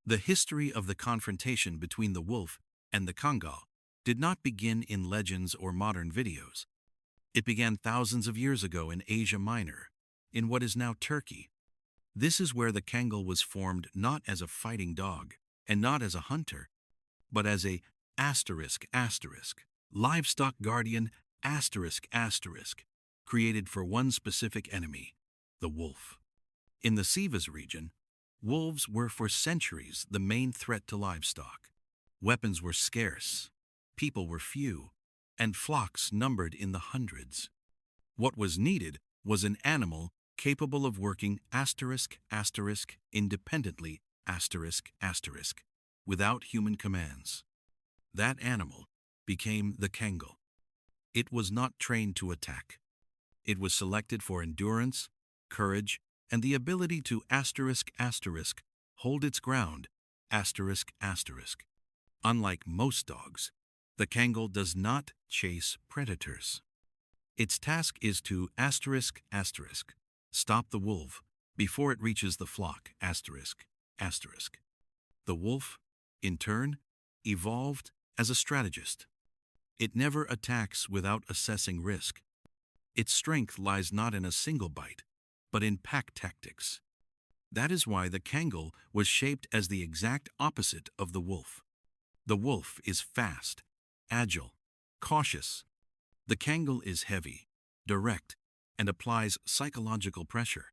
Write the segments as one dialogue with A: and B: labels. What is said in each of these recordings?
A: The history of the confrontation between the wolf and the Kangal did not begin in legends or modern videos. It began thousands of years ago in Asia Minor, in what is now Turkey. This is where the Kangal was formed not as a fighting dog and not as a hunter, but as a livestock guardian created for one specific enemy, the wolf. In the Sivas region, wolves were for centuries the main threat to livestock. Weapons were scarce, people were few, and flocks numbered in the hundreds. What was needed was an animal capable of working independently without human commands. That animal became the Kangal. It was not trained to attack. It was selected for endurance, courage, and the ability to hold its ground. Unlike most dogs, the Kangal does not chase predators. Its task is to stop the wolf before it reaches the flock. The wolf, in turn, evolved as a strategist. It never attacks without assessing risk. Its strength lies not in a single bite, but in pack tactics. That is why the Kangal was shaped as the exact opposite of the wolf. The wolf is fast, agile, cautious. The Kangal is heavy, direct, and applies psychological pressure.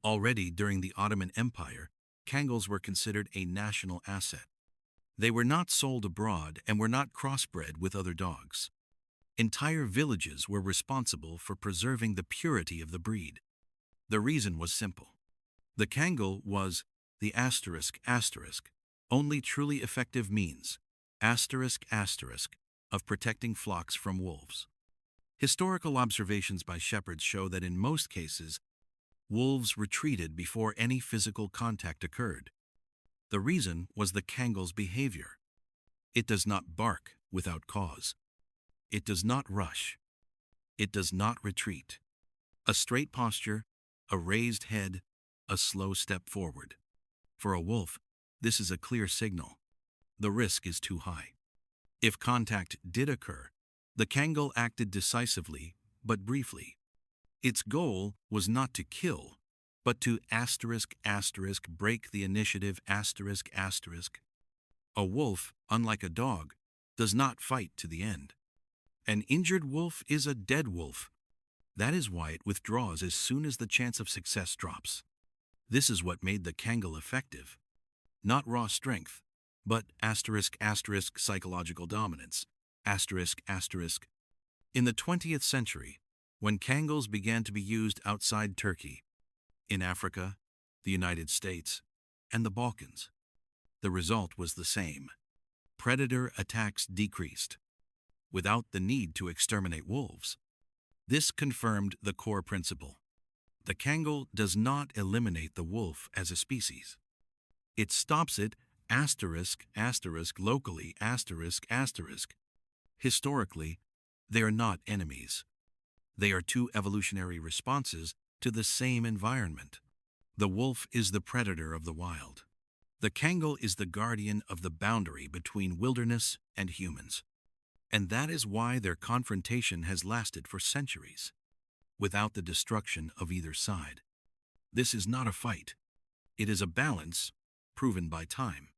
A: Already during the Ottoman Empire, Kangals were considered a national asset. They were not sold abroad and were not crossbred with other dogs. Entire villages were responsible for preserving the purity of the breed. The reason was simple. The Kangal was the only truly effective means of protecting flocks from wolves. Historical observations by shepherds show that in most cases, wolves retreated before any physical contact occurred. The reason was the Kangal's behavior. It does not bark without cause. It does not rush. It does not retreat. A straight posture, a raised head, a slow step forward. For a wolf, this is a clear signal. The risk is too high. If contact did occur, the Kangal acted decisively but briefly. Its goal was not to kill, but to break the initiative. A wolf, unlike a dog, does not fight to the end. An injured wolf is a dead wolf. That is why it withdraws as soon as the chance of success drops. This is what made the Kangal effective. Not raw strength, but psychological dominance. In the 20th century, when Kangals began to be used outside Turkey, in Africa, the United States, and the Balkans, the result was the same. Predator attacks decreased, without the need to exterminate wolves. This confirmed the core principle. The Kangal does not eliminate the wolf as a species. It stops it locally. Historically, they are not enemies. They are two evolutionary responses to the same environment. The wolf is the predator of the wild. The Kangal is the guardian of the boundary between wilderness and humans. And that is why their confrontation has lasted for centuries, without the destruction of either side. This is not a fight. It is a balance proven by time.